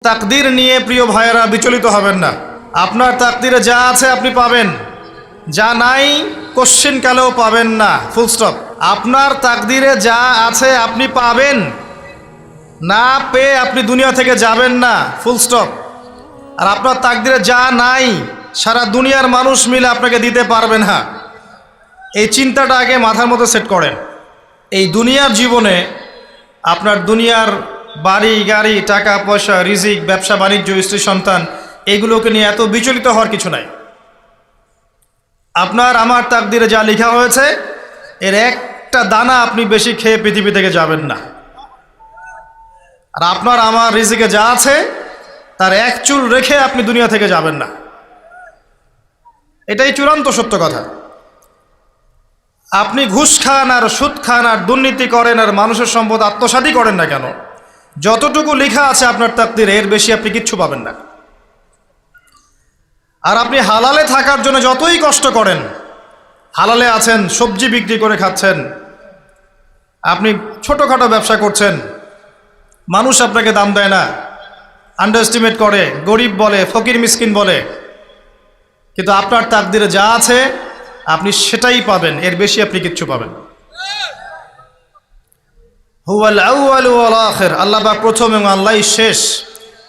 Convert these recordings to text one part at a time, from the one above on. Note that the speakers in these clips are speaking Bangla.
তাকদীর নিয়ে প্রিয় ভাইয়েরা বিচলিত হবেন না। আপনার তাকদীরে যা আছে আপনি পাবেন, যা নাই কোশ্চিনকালেও পাবেন না, ফুল স্টপ। আপনার তাকদীরে যা আছে আপনি পাবেন, না পেয়ে আপনি দুনিয়া থেকে যাবেন না, ফুল স্টপ। আর আপনার তাকদীরে যা নাই সারা দুনিয়ার মানুষ মিলে আপনাকে দিতে পারবেন না। এই চিন্তাটা আগে মাথার মধ্যে সেট করেন। এই দুনিয়ার জীবনে আপনার দুনিয়ার বাড়ি গাড়ি, টাকা পয়সা, রিজিক, ব্যবসা বাণিজ্য, স্ত্রী সন্তান, এগুলোকে নিয়ে এত বিচলিত হওয়ার কিছু নাই। আপনার আমার তাকদীরে যা লেখা হয়েছে এর একটা দানা আপনি বেশি খেয়ে পৃথিবী থেকে যাবেন না। আর আপনার আমার রিজিকে যা আছে তার এক চুল রেখে আপনি দুনিয়া থেকে যাবেন না। এটাই চূড়ান্ত সত্য কথা। আপনি ঘুষ খান আর সুদ খান আর দুর্নীতি করেন আর মানুষের সম্পদ আত্মসাৎই করেন না কেন, যতটুকু লেখা আছে আপনার তাকদীরে এর বেশি আপনি কিচ্ছু পাবেন না। আর আপনি হালালে থাকার জন্য যতই কষ্ট করেন, হালালে আছেন, সবজি বিক্রি করে খাচ্ছেন, আপনি ছোটোখাটো ব্যবসা করছেন, মানুষ আপনাকে দাম দেয় না, আন্ডার এস্টিমেট করে, গরিব বলে, ফকির মিসকিন বলে, কিন্তু আপনার তাকদীরে যা আছে আপনি সেটাই পাবেন, এর বেশি আপনি কিচ্ছু পাবেন। হুয়াল আউয়ালু ওয়াল আখির, আল্লাহ পাক প্রথম এবং আল্লাহই শেষ।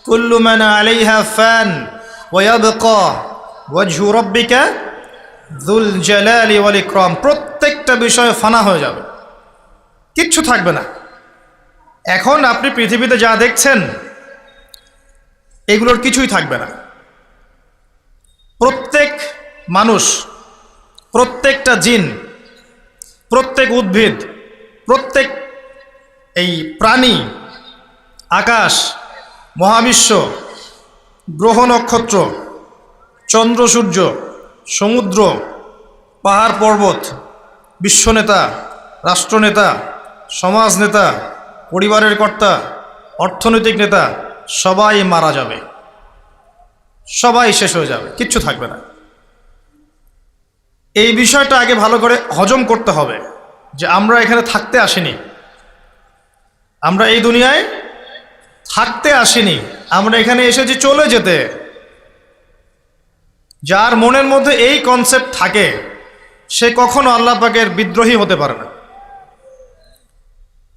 কুল্লু মান আলাইহা ফান ওয়া ইয়াবকা ওয়াজহু রাব্বিকা যুল জালালি ওয়াল ইকরাম। প্রত্যেকটা বিষয় ফানা হয়ে যাবে, কিচ্ছু থাকবে না। এখন আপনি পৃথিবীতে যা দেখছেন এগুলোর কিছুই থাকবে না। প্রত্যেক মানুষ, প্রত্যেকটা জিন, প্রত্যেক উদ্ভিদ, প্রত্যেক এই প্রাণী, আকাশ, মহাবিশ্ব, গ্রহ নক্ষত্র, চন্দ্র সূর্য, সমুদ্র, পাহাড় পর্বত, বিশ্বনেতা, রাষ্ট্রনেতা, সমাজ নেতা, পরিবারের কর্তা, অর্থনৈতিক নেতা, সবাই মারা যাবে, সবাই শেষ হয়ে যাবে, কিচ্ছু থাকবে না। এই বিষয়টা আগে ভালো করে হজম করতে হবে যে আমরা এখানে থাকতে আসিনি, আমরা এই দুনিয়ায় থাকতে আসিনি, আমরা এখানে এসেছি চলে যেতে। যার মনের মধ্যে এই কনসেপ্ট থাকে সে কখনো আল্লাহ পাকের বিদ্রোহী হতে পারে না,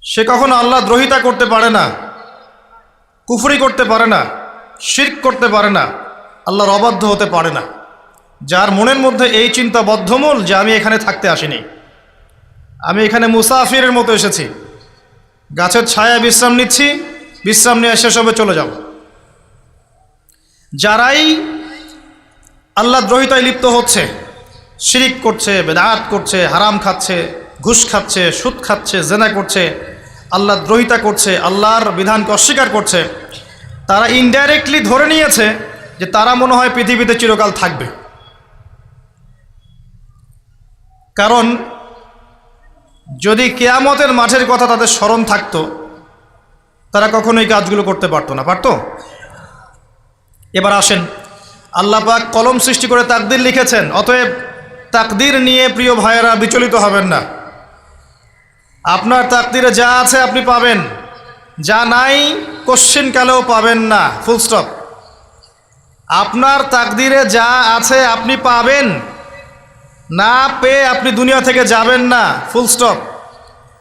সে কখনো আল্লাহ দ্রোহিতা করতে পারে না, কুফরি করতে পারে না, শিরক করতে পারে না, আল্লাহর অবাধ্য হতে পারে না। যার মনের মধ্যে এই চিন্তা বদ্ধমূল যে আমি এখানে থাকতে আসিনি, আমি এখানে মুসাফিরের মতো এসেছি, গাছের ছায়ায় বিশ্রাম নিচ্ছি, বিশ্রাম নিয়ে শেষ হবে চলে যাব। যারাই আল্লাহ দ্রোহিতায় লিপ্ত হচ্ছে, শিরিক করছে, বেদাত করছে, হারাম খাচ্ছে, ঘুষ খাচ্ছে, সুদ খাচ্ছে, জেনা করছে, আল্লাহ দ্রোহিতা করছে, আল্লাহর বিধানকে অস্বীকার করছে, তারা ইনডাইরেক্টলি ধরে নিয়েছে যে তারা মনে হয় পৃথিবীতে চিরকাল থাকবে। কারণ যদি কিয়ামতের মাঠের কথা তাদের স্মরণ থাকতো তারা কখনোই কাজগুলো করতে পারতো না, পারতো? এবার আসেন, আল্লাহ পাক কলম সৃষ্টি করে তাকদীর লিখেছেন, অতএব তাকদীর নিয়ে প্রিয় ভাইয়েরা বিচলিত হবেন না। আপনার তাকদীরে যা আছে আপনি পাবেন, যা নাই কোশ্চিনকালেও পাবেন না, ফুল স্টপ। আপনার তাকদীরে যা আছে আপনি পাবেন, না পেয়ে আপনি দুনিয়া থেকে যাবেন না, ফুল স্টপ।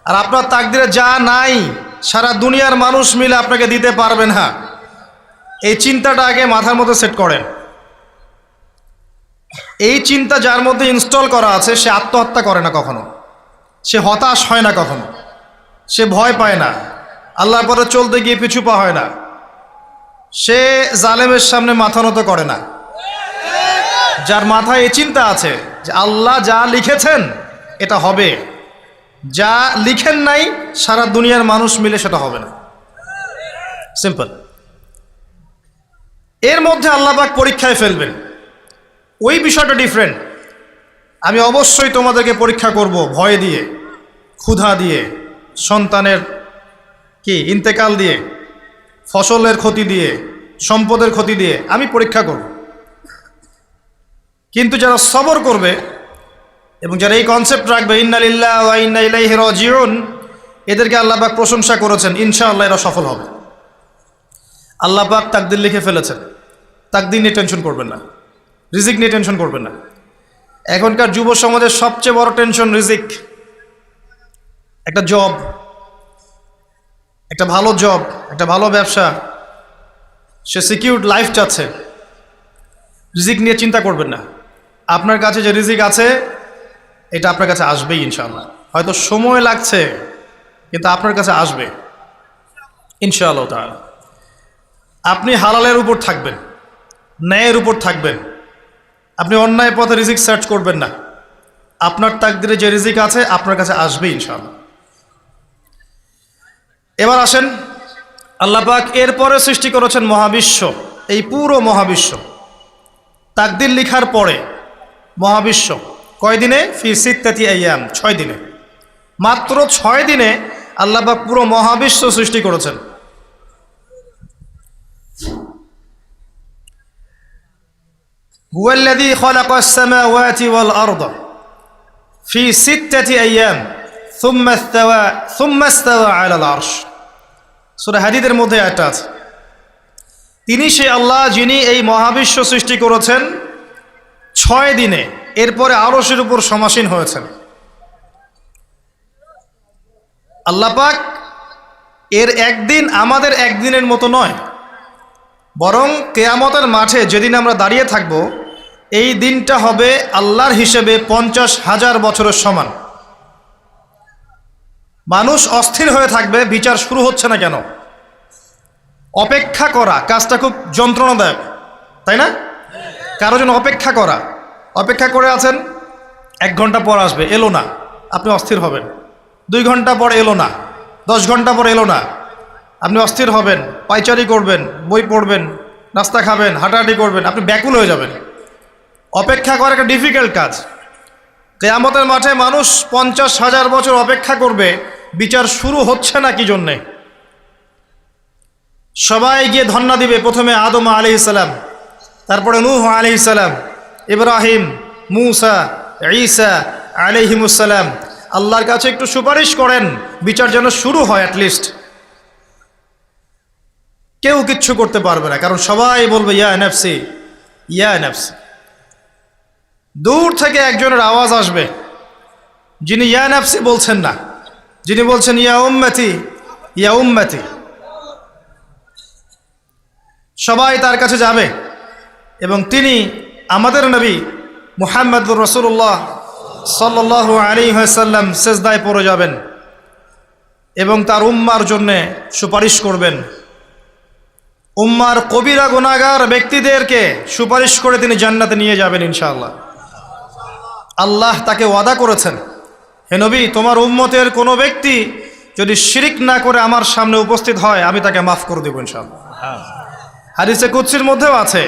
আর আপনার তাকদীরে যা নাই সারা দুনিয়ার মানুষ মিলে আপনাকে দিতে পারবেন না। এই চিন্তাটা আগে মাথার মধ্যে সেট করেন। এই চিন্তা যার মধ্যে ইনস্টল করা আছে সে আত্মহত্যা করে না কখনো, সে হতাশ হয় না কখনো, সে ভয় পায় না, আল্লাহর পথে চলতে গিয়ে পিছু পা হয় না, সে জালেমের সামনে মাথা নত করে না। যার মাথায় এই চিন্তা আছে যে আল্লাহ যা লিখেছেন এটা হবে, যা লিখেন নাই সারা দুনিয়ার মানুষ মিলে সেটা হবে না, সিম্পল। এর মধ্যে আল্লাহ পাক পরীক্ষায় ফেলবেন, ওই বিষয়টা ডিফারেন্ট। আমি অবশ্যই তোমাদেরকে পরীক্ষা করব ভয় দিয়ে, ক্ষুধা দিয়ে, সন্তানের কি ইন্তেকাল দিয়ে, ফসলের ক্ষতি দিয়ে, সম্পদের ক্ষতি দিয়ে আমি পরীক্ষা করব। কিন্তু যারা সবর করবে এবং যারা এই কনসেপ্ট রাখবে ইন্না লিল্লাহি ওয়া ইন্না ইলাইহি রাজিউন, এদেরকে আল্লাহ পাক প্রশংসা করেছেন, ইনশাআল্লাহ এরা সফল হবে। আল্লাহ পাক তাকদির লিখে ফেলেছেন, তাকদির নিয়ে টেনশন করবেন না, রিজিক নিয়ে টেনশন করবেন না। এখনকার যুব সমাজের সবচেয়ে বড় টেনশন রিজিক। একটা জব, একটা ভালো জব, একটা ভালো ব্যবসা, সে সিকিউরড লাইফ চাচ্ছে। রিজিক নিয়ে চিন্তা করবেন না। আপনার কাছে যে রিজিক আছে এটা আপনার কাছে আসবেই ইনশাআল্লাহ। হয়তো সময় লাগছে কিন্তু আপনার কাছে আসবে ইনশাআল্লাহ তাআলা। আপনি হালালের উপর থাকবেন, ন্যায়ের উপর থাকবেন। আপনি অন্যায় পথে রিজিক সার্চ করবেন না। আপনার তাকদিরে যে রিজিক আছে আপনার কাছে আসবে ইনশাআল্লাহ। এবার আসেন, আল্লাহ পাক এরপরে সৃষ্টি করেছেন মহাবিশ্ব। এই পুরো মহাবিশ্ব তাকদির লিখার পরে মহাবিশ্ব কয় দিনে? ফি সিত্তাতি আইয়াম, 6 দিনে। মাত্র 6 দিনে আল্লাহ পাক পুরো মহাবিশ্ব সৃষ্টি করেছেন। হুয়াল্লাযী খালাকাস সামাওয়াতি ওয়াল আরদা ফি সিত্তাতি আইয়াম সুম্মা ইসতাওয়া আলাল আরশ। সূরা হাদীদের মধ্যে একটা আছে, তিনি সে আল্লাহ যিনি এই মহাবিশ্ব সৃষ্টি করেছেন 6 দিনে, এরপরে আরশের উপর সমাসীন হয়েছেন। আল্লাহ পাক এর একদিন আমাদের একদিনের মতো নয়, বরং কিয়ামতের মাঠে যেদিন আমরা দাঁড়িয়ে থাকব এই দিনটা হবে আল্লাহর হিসেবে 50,000 বছরের সমান। মানুষ অস্থির হয়ে থাকবে, বিচার শুরু হচ্ছে না কেন। অপেক্ষা করা কাজটা খুব যন্ত্রণাদায়ক, তাই না? কারো জন্য অপেক্ষা করা, অপেক্ষা করে আছেন, 1 ঘন্টা পর আসবে, এলো না, আপনি অস্থির হবেন। 2 ঘন্টা পর এলো না, 10 ঘন্টা পর এলো না, আপনি অস্থির হবেন, পায়চারি করবেন, বই পড়বেন, নাস্তা খাবেন, হাঁটাহাঁটি করবেন, আপনি ব্যাকুল হয়ে যাবেন। অপেক্ষা করা একটা ডিফিকাল্ট কাজ। কিয়ামতের মাঠে মানুষ 50,000 বছর অপেক্ষা করবে, বিচার শুরু হচ্ছে না কি জন্যে। সবাই গিয়ে ধন্না দিবে, প্রথমে আদম আলাইহিস সালাম, তারপরে নূহ আলাইহিস সালাম, ইব্রাহিম, মূসা, ঈসা আলাইহিমুস সালাম। আল্লাহর কাছে একটু সুপারিশ করেন, বিচার যেন শুরু হয় অ্যাটলিস্ট। কেউ কিচ্ছু করতে পারবে না, কারণ সবাই বলবে ইয়া নাফসি, ইয়া নাফসি। দূর থেকে একজনের আওয়াজ আসবে, যিনি ইয়া নাফসি বলছেন না, যিনি বলছেন ইয়া উম্মতি, ইয়া উম্মতি। সবাই তার কাছে যাবে এবং তিনি আমাদের নবী মুহাম্মদুর রাসূলুল্লাহ সাল্লাল্লাহু আলাইহি ওয়াসাল্লাম সিজদায় পড়ে যাবেন এবং তার উম্মার জন্যে সুপারিশ করবেন। উম্মার কবিরা গুনাহগার ব্যক্তিদেরকে সুপারিশ করে তিনি জান্নাতে নিয়ে যাবেন ইনশাআল্লাহ। আল্লাহ তাকে ওয়াদা করেছেন, হে নবী, তোমার উম্মতের কোনো ব্যক্তি যদি শিরিক না করে আমার সামনে উপস্থিত হয় আমি তাকে মাফ করে দেব ইনশাআল্লাহ। হাদিসে কুদসির মধ্যেও আছে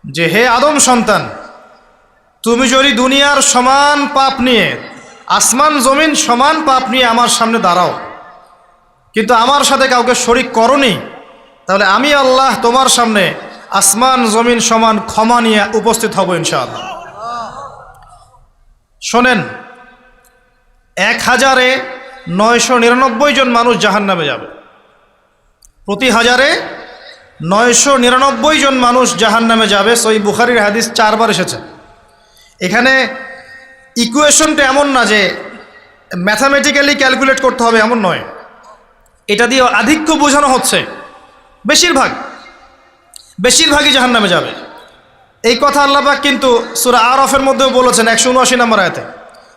যে হে আদম সন্তান, তুমি যদি দুনিয়ার সমান পাপ নিয়ে, আসমান জমিন সমান পাপ নিয়ে আমার সামনে দাঁড়াও, কিন্তু আমার সাথে কাউকে শরিক করনি, তাহলে আমি আল্লাহ তোমার সামনে আসমান জমিন সমান ক্ষমা নিয়ে উপস্থিত হব ইনশাআল্লাহ। শোনেন, 1000-999 জন মানুষ জাহান্নামে যাবে, প্রতি 1000-999 জন মানুষ জাহান্নামে যাবে। সহিহ বুখারীর হাদিস 4 বার এসেছে। এখানে ইকুয়েশনটা এমন না যে ম্যাথামেটিক্যালি ক্যালকুলেট করতে হবে, এমন নয়। এটা দিয়ে আধিক্য বোঝানো হচ্ছে, বেশিরভাগই জাহান্নামে যাবে। এই কথা আল্লাহ পাক কিন্তু সূরা আরাফের মধ্যেও বলেছেন 179 নম্বর আয়াতে,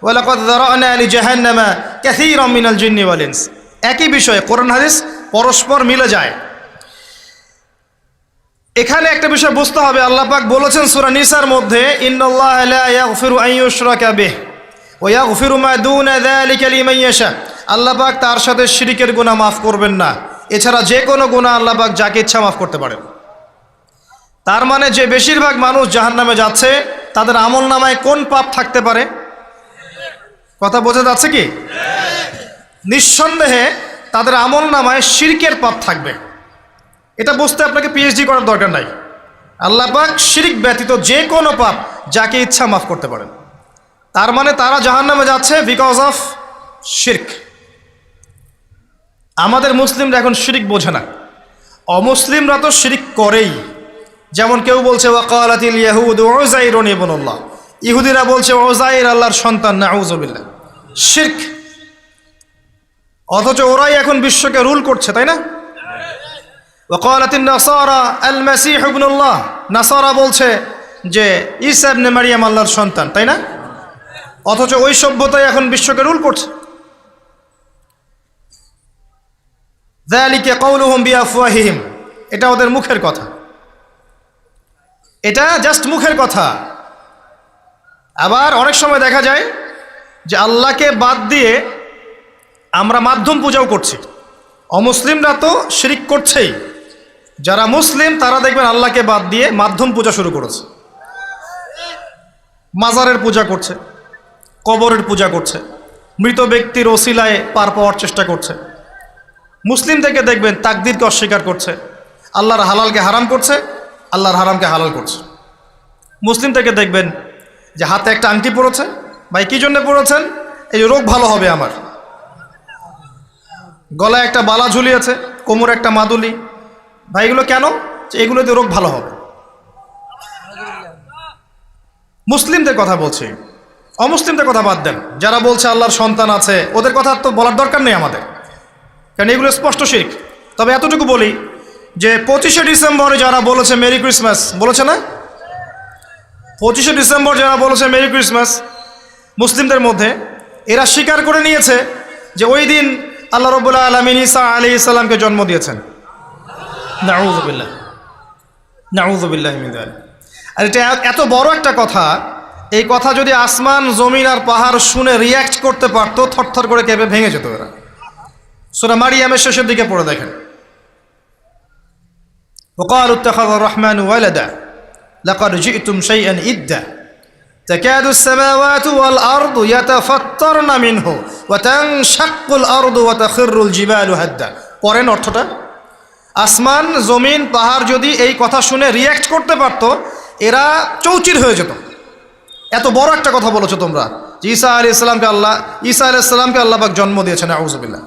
ওয়ালাকাদ যারানা লিজাহান্নামা কাসীরাম মিনাল জিন্নি ওয়াল ইনস। একই বিষয়ে কোরআন হাদিস পরস্পর মিলে যায়। এখানে একটা বিষয় বুঝতে হবে, আল্লাহ পাক বলেছেন সূরা নিসার মধ্যে, ইন্নাল্লাহা লা ইয়াগফিরু আন ইউশরাকা বিহি ওয়া ইয়াগফিরু মা দুনা যালিকা লিমান ইয়াশা। আল্লাহ পাক তার সাথে শিরকের গুনাহ মাফ করবেন না, এছাড়া যে কোনো গুনাহ আল্লাহ পাক যাকে ইচ্ছা মাফ করতে পারেন। তার মানে যে বেশিরভাগ মানুষ জাহান্নামে যাচ্ছে তাদের আমল নামায় কোন পাপ থাকতে পারে? কথা বোঝা যাচ্ছে কি? নিঃসন্দেহে তাদের আমল নামায় শিরকের পাপ থাকবে। এটা বুঝতে আপনাকে পিএইচডি করার দরকার নাই। আল্লাহ পাক শিরক ব্যতীত যে কোনো পাপ যাকে ইচ্ছা মাফ করতে পারেন। তার মানে তারা জাহান্নামে যাচ্ছে বিকজ অফ শিরক। আমাদের মুসলিমরা এখন শিরক বোঝে না, অমুসলিমরা তো শিরক করেই। যেমন কেউ বলছে ওয়াকালাতিল ইয়াহুদ উযাইরুন ইবনুল্লাহ, ইহুদিরা বলছে উযাইর আল্লাহর সন্তান, নাউযুবিল্লাহ, শিরক। অথচ ওরাই এখন বিশ্বকে রুল করছে, তাই না? ওয়াকালাতিন নাসারা আল মাসীহ ইবনুল্লাহ, নাসারা বলছে যে ঈসা ইবনে মারইয়াম আল্লাহর সন্তান, তাই না? অথচ ওই সভ্যতাই এখন বিশ্বকে রুল করছে। যালিকা কাউলুহুম বিআফওয়াহিহিম, এটা ওদের মুখের কথা, এটা জাস্ট মুখের কথা। আবার অনেক সময় দেখা যায় যে আল্লাহকে বাদ দিয়ে আমরা মাধ্যম পূজাও করছি। অমুসলিমরা তো শিরক করছেই, যারা মুসলিম তারা দেখবেন আল্লাহকে বাদ দিয়ে মাধ্যম পূজা শুরু করেছে। মাজারের পূজা করছে, কবরের পূজা করছে, মৃত ব্যক্তির ওসিলায় পার পাওয়ার চেষ্টা করছে। মুসলিম থেকে দেখবেন তাকদীরকে অস্বীকার করছে, আল্লাহর হালালকে হারাম করছে, আল্লাহর হারামকে হালাল করছে। মুসলিম থেকে দেখবেন যে হাতে একটা আংটি পড়েছে, ভাই কী জন্য পড়েছেন? এই রোগ ভালো হবে আমার। গলায় একটা বালা ঝুলিয়েছে, কোমরে একটা মাদুলি, ভাই এগুলো কেন? যে এগুলোতে রোগ ভালো হবে। মুসলিমদের কথা বলছি, অমুসলিমদের কথা বাদ দেন। যারা বলছে আল্লাহর সন্তান আছে ওদের কথা তো বলার দরকার নেই আমাদের, কারণ এগুলো স্পষ্ট শিরক। তবে এতটুকু বলি যে 25শে ডিসেম্বরে যারা বলেছে মেরি ক্রিসমাস, বলেছে না? 25শে ডিসেম্বর যারা বলেছে মেরি ক্রিসমাস মুসলিমদের মধ্যে, এরা স্বীকার করে নিয়েছে যে ওই দিন আল্লাহ রাব্বুল আলামিন ঈসা আলাইহিস সালামকে জন্ম দিয়েছেন। নাউযুবিল্লাহ, নাউযুবিল্লাহ মিন যালিক। আর এটা এত বড় একটা কথা, এই কথা যদি আসমান জমিন আর পাহাড় শুনে রিয়্যাক্ট করতে পারতো, থরথর করে কেঁপে ভেঙে যেত এরা। সূরা মারিয়ামের শেষের দিকে পড়ে দেখেন, ওয়াকালু ইত্তাখাযার রাহমানু ওয়ালাদা লাকাদ জি'তুম শাইআন ইদ্দা তাকাদু আস-সামাওয়াতু ওয়াল আরদু ইয়াতাফাত্তারনা মিনহু ওয়া তানশাক্কুল আরদু ওয়া তাখিরুল জিবালু হাদ্দা। পড়েন অর্থটা। আসমান জমিন পাহাড় যদি এই কথা শুনে রিয়্যাক্ট করতে পারতো, এরা চৌচির হয়ে যেত। এত বড় একটা কথা বলেছো তোমরা যে ঈসা আলাইহিস সালামকে আল্লাহ পাক জন্ম দিয়েছেন, নাউযুবিল্লাহ।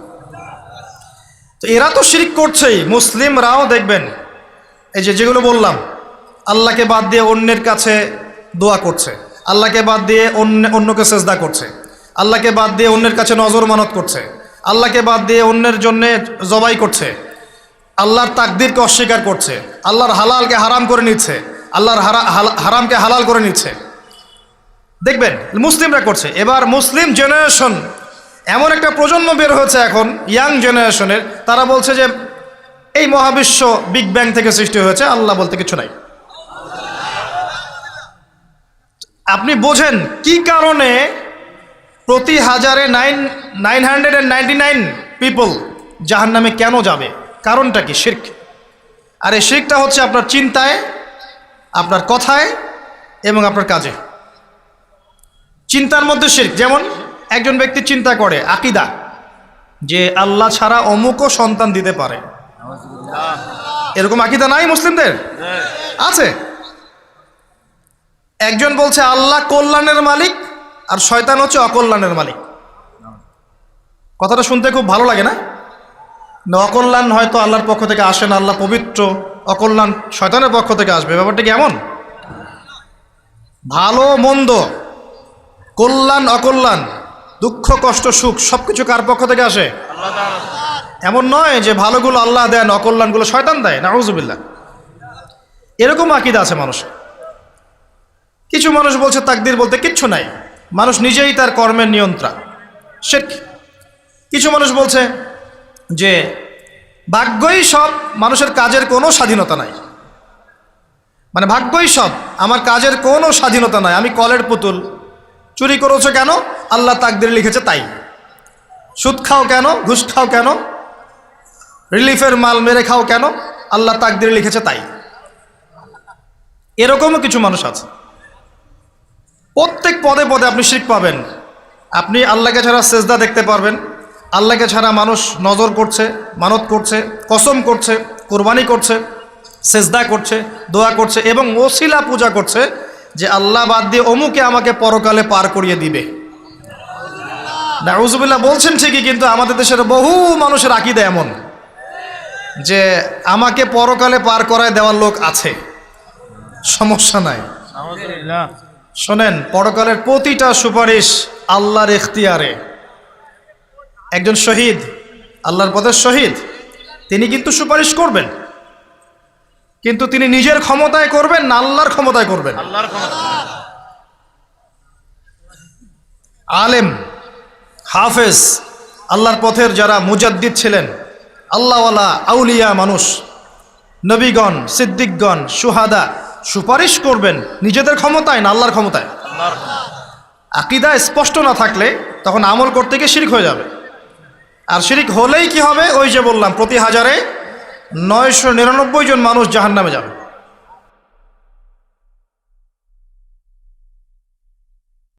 তো এরা তো শিরক করছেই। মুসলিমরাও দেখবেন এই যেগুলো বললাম, আল্লাহকে বাদ দিয়ে অন্যের কাছে দোয়া করছে, আল্লাহকে বাদ দিয়ে অন্যকে সেজদা করছে, আল্লাহকে বাদ দিয়ে অন্যের কাছে নজর মানত করছে, আল্লাহকে বাদ দিয়ে অন্যের জন্য জবাই করছে, আল্লাহর তাকদীরকে অস্বীকার করছে, আল্লাহর হালালকে হারাম করে নিচ্ছে, আল্লাহর হারামকে হালাল করে নিচ্ছে। দেখবেন মুসলিমরা করছে। এবার মুসলিম জেনারেশন, এমন একটা প্রজন্ম বের হয়েছে এখন, ইয়াং জেনারেশনের, তারা বলছে যে এই মহাবিশ্ব বিগ ব্যাং থেকে সৃষ্টি হয়েছে, আল্লাহ বলতে কিছু নাই। আপনি বোঝেন কি কারণে প্রতি হাজারে 999 পিপল জাহান্নামে কেন যাবে? কারণটা কি? শিরক। আর এই শিরকটা হচ্ছে আপনার চিন্তায়, আপনার কথায় এবং আপনার কাজে। চিন্তার মধ্যে শিরক। যেমন একজন ব্যক্তি চিন্তা করে আকীদা যে আল্লাহ ছাড়া অমুকও সন্তান দিতে পারে, এরকম আকীদা নাই মুসলিমদের? আছে। একজন বলছে আল্লাহ কল্যাণের মালিক আর শয়তান হচ্ছে অকল্যাণের মালিক। কথাটা শুনতে খুব ভালো লাগে না? অকল্যাণ হয়তো আল্লাহর পক্ষ থেকে আসে না, আল্লাহ পবিত্র, অকল্যাণ শয়তানের পক্ষ থেকে আসবে। ব্যাপারটা কি এমন? ভালো মন্দ, কল্যাণ অকল্যাণ, দুঃখ কষ্ট সুখ সবকিছু কার পক্ষ থেকে আসে? এমন নয় যে ভালোগুলো আল্লাহ দেন, অকল্যাণগুলো শয়তান দেয়, নাউযুবিল্লাহ। এরকম আকীদা আছে মানুষ। কিছু মানুষ বলছে তাকদীর বলতে কিচ্ছু নাই, মানুষ নিজেই তার কর্মের নিয়ন্ত্রণ, শিরক। কিছু মানুষ বলছে যে ভাগ্যই সব, মানুষের কাজের কোনো স্বাধীনতা নাই। মানে ভাগ্যই সব, আমার কাজের কোনো স্বাধীনতা নাই, আমি কলের পুতুল। চুরি করেছো কেন? আল্লাহ তাকদীরে লিখেছে তাই। সুদ খাও কেন? ঘুষ খাও কেন? রিলিফের মাল মেরে খাও কেন? আল্লাহ তাকদীরে লিখেছে তাই। এরকমও কিছু মানুষ আছে। প্রত্যেক পদে পদে আপনি শিরক পাবেন। আপনি আল্লাহকে ছাড়া সেজদা দেখতে পারবেন, আল্লাহকে ছাড়া মানুষ নজর করছে, মানত করছে, কসম করছে, কোরবানি করছে, সেজদা করছে, দোয়া করছে এবং ওসিলা পূজা করছে যে আল্লাহ বাদ দিয়ে অমুকে আমাকে পরকালে পার করিয়ে দিবে। নাউযুবিল্লাহ বলছেন ঠিকই, কিন্তু আমাদের দেশের বহু মানুষের আকীদা এমন যে আমাকে পরকালে পার করায় দেওয়ার লোক আছে, সমস্যা নাই। শোনেন, পরকালের প্রতিটা সুপারিশ আল্লাহর এখতিয়ারে। একজন শহীদ, আল্লাহর পথের শহীদ, তিনি কিন্তু সুপারিশ করবেন, কিন্তু তিনি নিজের ক্ষমতায় করবেন না আল্লাহর ক্ষমতায় করবেন? আলেম, হাফেজ, আল্লাহর পথের যারা মুজাদ্দিদ ছিলেন, আল্লাহওয়ালা আউলিয়া মানুষ, নবীগণ, সিদ্দিকগণ, সুহাদা, সুপারিশ করবেন নিজেদের ক্ষমতায় না আল্লাহর ক্ষমতায়? আকীদা স্পষ্ট না থাকলে তখন আমল করতে গিয়ে শিরক হয়ে যাবে। আর শিরক হলেই কি হবে? ওই যে বললাম, প্রতি হাজারে 999 জন মানুষ জাহান্নামে যাবে।